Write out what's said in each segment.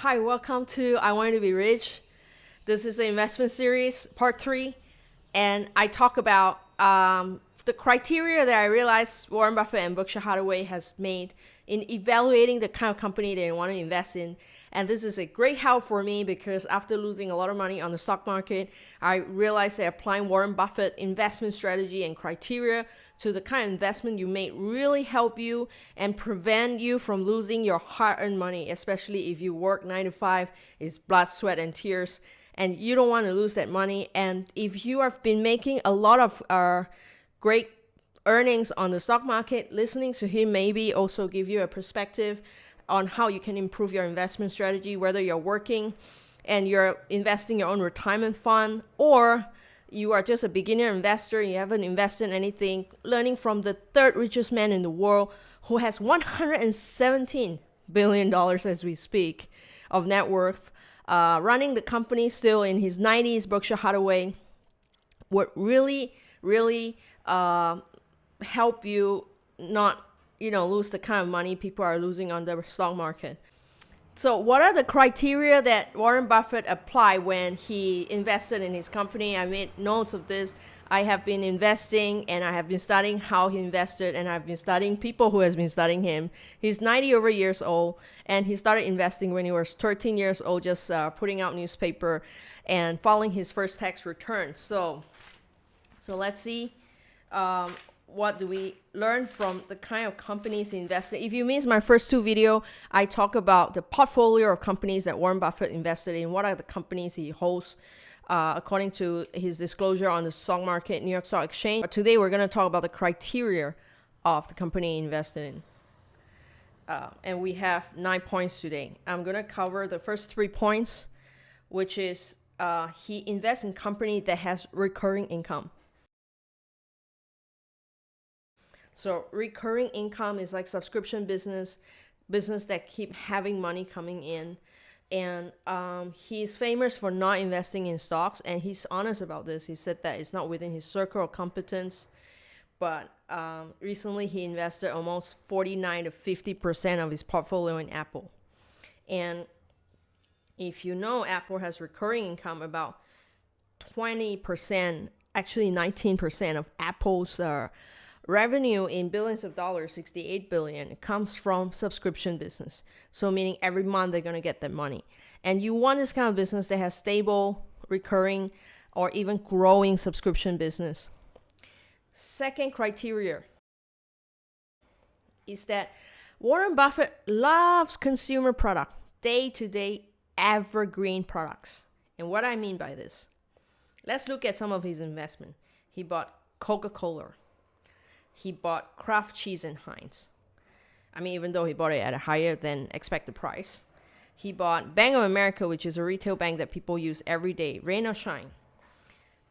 Hi, welcome to I Want You to Be Rich. This is the investment series, part 3. And I talk about the criteria that I realized Warren Buffett and Berkshire Hathaway has made in evaluating the kind of company they want to invest in. And this is a great help for me because after losing a lot of money on the stock market, I realized that applying Warren Buffett investment strategy and criteria to the kind of investment you make really help you and prevent you from losing your hard-earned money, especially if you work 9 to 5, it's blood, sweat, and tears, and you don't want to lose that money. And if you have been making a lot of great earnings on the stock market, listening to him maybe also give you a perspective on how you can improve your investment strategy, whether you're working and you're investing your own retirement fund, or you are just a beginner investor and you haven't invested in anything, learning from the third richest man in the world who has $117 billion as we speak of net worth, running the company still in his 90s. Berkshire Hathaway would really help you not lose the kind of money people are losing on the stock market. So what are the criteria that Warren Buffett applied when he invested in his company? I made notes of this. I have been investing and I have been studying how he invested, and I've been studying people who has been studying him. He's 90 over years old and he started investing when he was 13 years old, just putting out newspaper and filing his first tax return. So let's see. What do we learn from the kind of companies he invested? If you missed my first 2 videos, I talk about the portfolio of companies that Warren Buffett invested in. What are the companies he holds according to his disclosure on the stock market, New York Stock Exchange. But today we're going to talk about the criteria of the company he invested in. And we have 9 points today. I'm going to cover the first 3 points, which is he invests in company that has recurring income. So recurring income is like subscription business that keep having money coming in. And he's famous for not investing in stocks, and he's honest about this. He said that it's not within his circle of competence. But recently he invested almost 49 to 50% of his portfolio in Apple. And if you know, Apple has recurring income, about 20%, actually 19% of Apple's revenue in billions of dollars, 68 billion, comes from subscription business. So meaning every month they're going to get that money. And you want this kind of business that has stable, recurring, or even growing subscription business. Second criteria is that Warren Buffett loves consumer product, day-to-day evergreen products. And what I mean by this, let's look at some of his investment. He bought Coca-Cola. He bought Kraft cheese and Heinz. I mean, even though he bought it at a higher than expected price. He bought Bank of America, which is a retail bank that people use every day, rain or shine.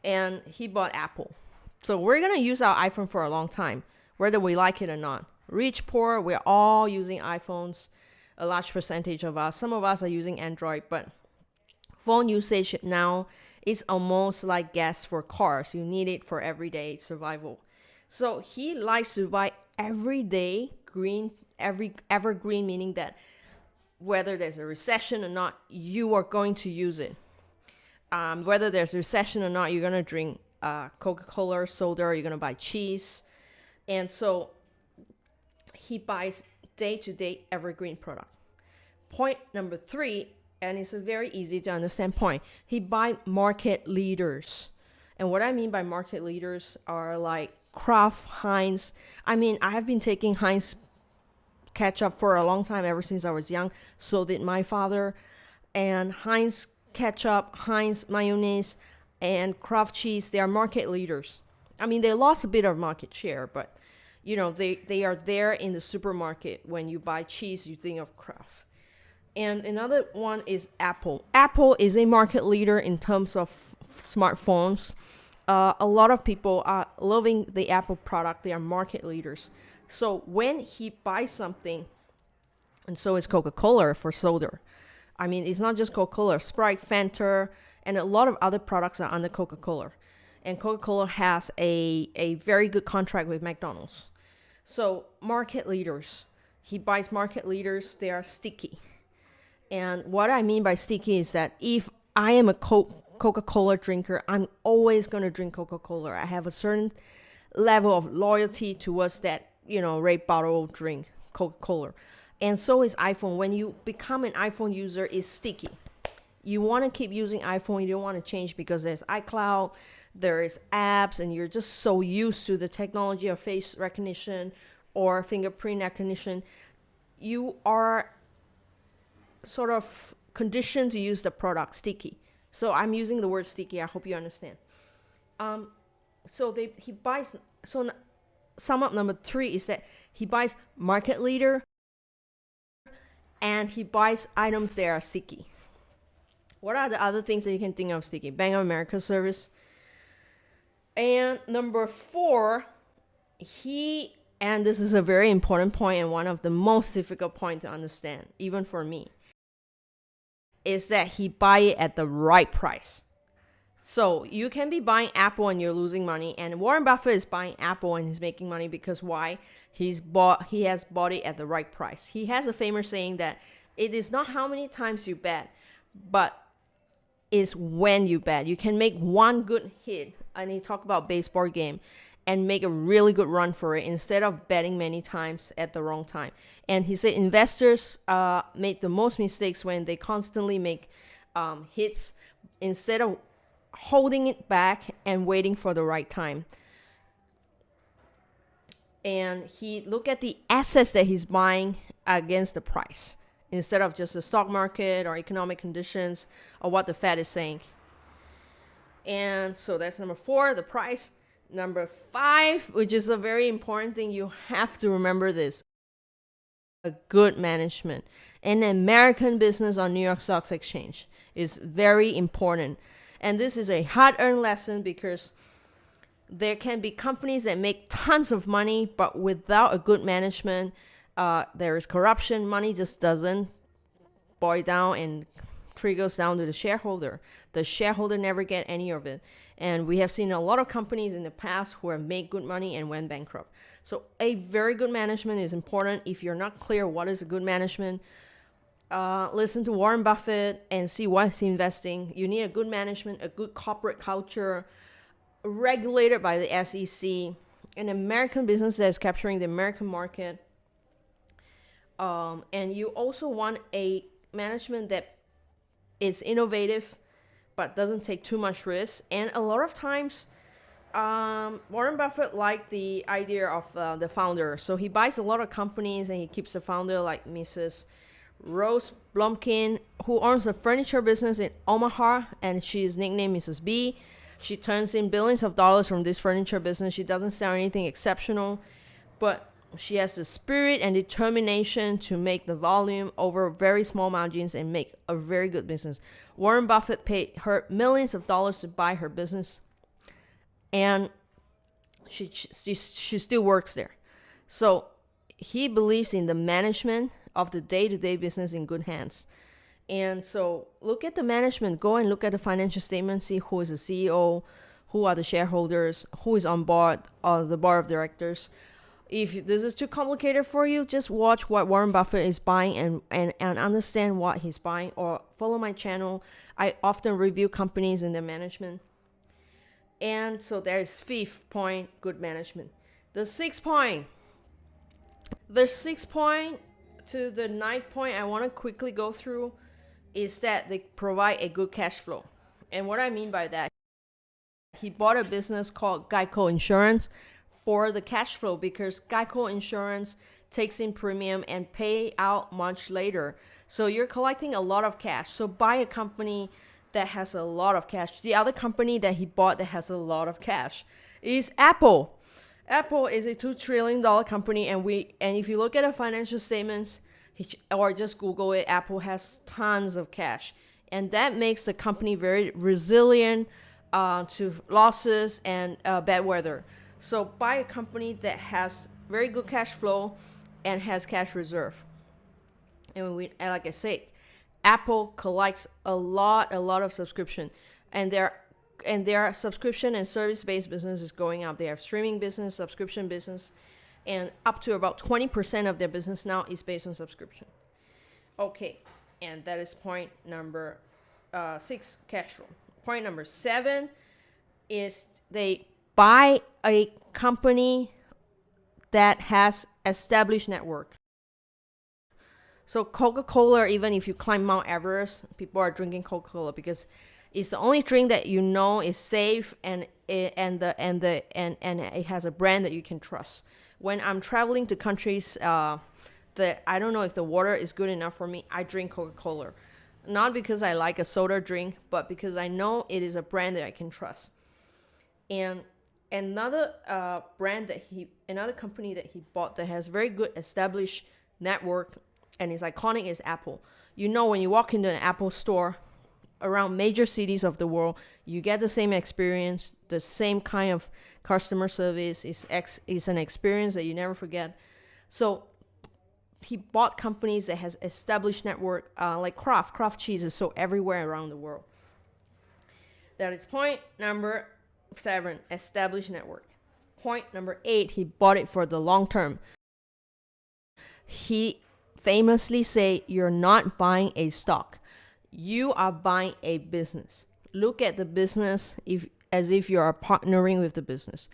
And he bought Apple. So we're going to use our iPhone for a long time, whether we like it or not. Rich, poor, we're all using iPhones, a large percentage of us. Some of us are using Android, but phone usage now is almost like gas for cars. You need it for everyday survival. So he likes to buy everyday green, evergreen, meaning that whether there's a recession or not, you are going to use it. Whether there's a recession or not, you're going to drink Coca-Cola, soda, or you're going to buy cheese. And so he buys day-to-day evergreen product. Point number 3, and it's a very easy to understand point. He buys market leaders. And what I mean by market leaders are like Kraft, Heinz. I mean, I have been taking Heinz ketchup for a long time, ever since I was young. So did my father. And Heinz ketchup, Heinz mayonnaise, and Kraft cheese, they are market leaders. I mean, they lost a bit of market share, but they are there in the supermarket. When you buy cheese, you think of Kraft. And another one is Apple. Apple is a market leader in terms of smartphones. A lot of people are loving the Apple product. They are market leaders. So when he buys something, and so is Coca-Cola for soda. I mean, it's not just Coca-Cola, Sprite, Fanta, and a lot of other products are under Coca-Cola. And Coca-Cola has a very good contract with McDonald's. So market leaders. He buys market leaders. They are sticky. And what I mean by sticky is that if I am a Coca-Cola drinker, I'm always going to drink Coca-Cola. I have a certain level of loyalty towards that, red bottle drink, Coca-Cola. And so is iPhone. When you become an iPhone user, it's sticky. You want to keep using iPhone. You don't want to change because there's iCloud, there's apps, and you're just so used to the technology of face recognition or fingerprint recognition. You are sort of conditioned to use the product sticky. So I'm using the word sticky. I hope you understand. So he buys. So sum up number 3 is that he buys market leader, and he buys items that are sticky. What are the other things that you can think of sticky? Bank of America service. And number 4, and this is a very important point and one of the most difficult point to understand, even for me, is that he buy it at the right price. So you can be buying Apple and you're losing money, and Warren Buffett is buying Apple and he's making money because why? He has bought it at the right price. He has a famous saying that it is not how many times you bet, but is when you bet. You can make one good hit, and he talked about baseball game, and make a really good run for it instead of betting many times at the wrong time. And he said investors make the most mistakes when they constantly make hits instead of holding it back and waiting for the right time. And he look at the assets that he's buying against the price instead of just the stock market or economic conditions or what the Fed is saying. And so that's number 4, the price. Number 5, which is a very important thing, you have to remember this: a good management. An American business on New York Stock Exchange is very important. And this is a hard-earned lesson because there can be companies that make tons of money, but without a good management, there is corruption. Money just doesn't boil down and trickles down to the shareholder. The shareholder never get any of it. And we have seen a lot of companies in the past who have made good money and went bankrupt. So a very good management is important. If you're not clear what is a good management, listen to Warren Buffett and see what he's investing. You need a good management, a good corporate culture, regulated by the SEC, an American business that is capturing the American market. And you also want a management that is innovative but doesn't take too much risk. And a lot of times, Warren Buffett liked the idea of the founder. So he buys a lot of companies and he keeps the founder, like Mrs. Rose Blumkin, who owns a furniture business in Omaha, and she's nicknamed Mrs. B. She turns in billions of dollars from this furniture business. She doesn't sell anything exceptional, but she has the spirit and determination to make the volume over very small margins and make a very good business. Warren Buffett paid her millions of dollars to buy her business, and she still works there. So he believes in the management of the day-to-day business in good hands. And so look at the management. Go and look at the financial statement, see who is the CEO, who are the shareholders, who is on board, the board of directors. If this is too complicated for you, just watch what Warren Buffett is buying and understand what he's buying, or follow my channel. I often review companies and their management. And so there's 5th point, good management. The 6th point to the 9th point I want to quickly go through is that they provide a good cash flow. And what I mean by that, he bought a business called Geico Insurance for the cash flow, because Geico Insurance takes in premium and pay out much later. So you're collecting a lot of cash. So buy a company that has a lot of cash. The other company that he bought that has a lot of cash is Apple. Apple is a $2 trillion company, and if you look at the financial statements, or just Google it, Apple has tons of cash. And that makes the company very resilient to losses and bad weather. So buy a company that has very good cash flow and has cash reserve. And like I said, Apple collects a lot of subscription, and their subscription and service-based business is going up. They have streaming business, subscription business, and up to about 20% of their business now is based on subscription. Okay, And that is point number 6, cash flow. Point number 7 is they buy a company that has established network. So Coca-Cola, even if you climb Mount Everest, people are drinking Coca-Cola because it's the only drink that you know is safe and it has a brand that you can trust. When I'm traveling to countries that I don't know if the water is good enough for me, I drink Coca-Cola. Not because I like a soda drink, but because I know it is a brand that I can trust. And another another company that he bought that has very good established network and is iconic is Apple. You know, when you walk into an Apple store around major cities of the world, you get the same experience, the same kind of customer service. Is an experience that you never forget. So he bought companies that has established network, like Kraft cheese is so everywhere around the world. That is point number 7, established network. Point number 8, he bought it for the long term. He famously say, you're not buying a stock, you are buying a business. Look at the business as if you are partnering with the business,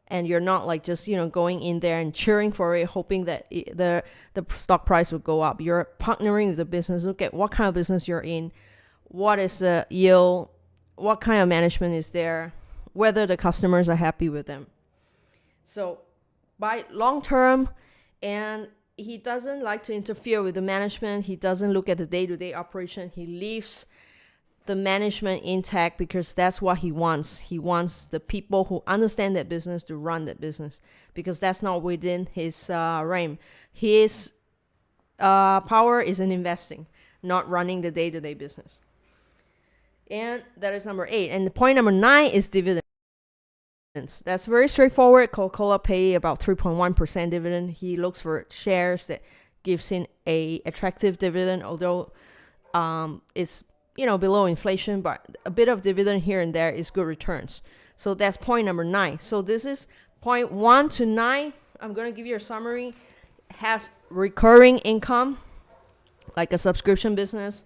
and you're not like just going in there and cheering for it, hoping that the stock price will go up. You're partnering with the business. Look at what kind of business you're in, what is the yield, what kind of management is there, whether the customers are happy with them. So buy long term, and he doesn't like to interfere with the management. He doesn't look at the day-to-day operation. He leaves the management intact because that's what he wants. He wants the people who understand that business to run that business, because that's not within his realm. His power is in investing, not running the day-to-day business. And that is number 8. And the point number 9 is dividends. That's very straightforward. Coca-Cola pay about 3.1% dividend. He looks for shares that gives him a attractive dividend, although it's below inflation, but a bit of dividend here and there is good returns. So that's point number 9. So this is point 1 to 9. I'm going to give you a summary. Has recurring income, like a subscription business.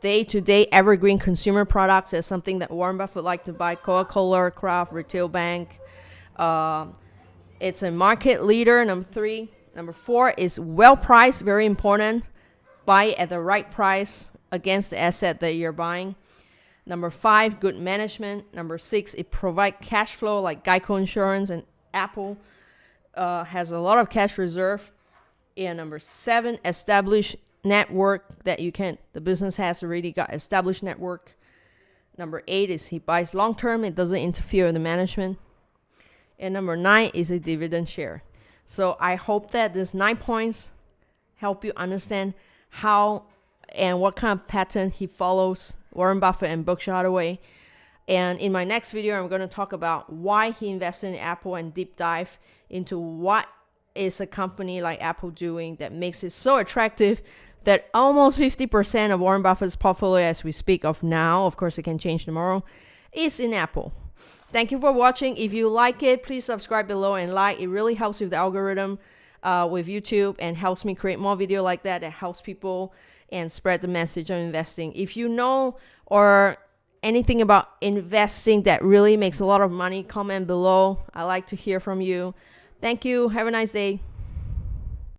Day-to-day evergreen consumer products is something that Warren Buffett liked to buy. Coca-Cola, Kraft, retail bank. It's a market leader, number 3. Number 4 is well-priced, very important. Buy at the right price against the asset that you're buying. Number 5, good management. Number 6, it provides cash flow like Geico Insurance, and Apple has a lot of cash reserve. And number 7, established network that the business has already got established network. Number 8 is he buys long term. It doesn't interfere with the management. And number 9 is a dividend share. So I hope that these 9 points help you understand how and what kind of pattern he follows, Warren Buffett and Berkshire Hathaway. And in my next video, I'm going to talk about why he invested in Apple and deep dive into what is a company like Apple doing that makes it so attractive that almost 50% of Warren Buffett's portfolio as we speak of now, of course it can change tomorrow, is in Apple. Thank you for watching. If you like it, please subscribe below and like. It really helps with the algorithm with YouTube and helps me create more video like that helps people and spread the message of investing. If you know or anything about investing that really makes a lot of money, comment below. I like to hear from you. Thank you. Have a nice day.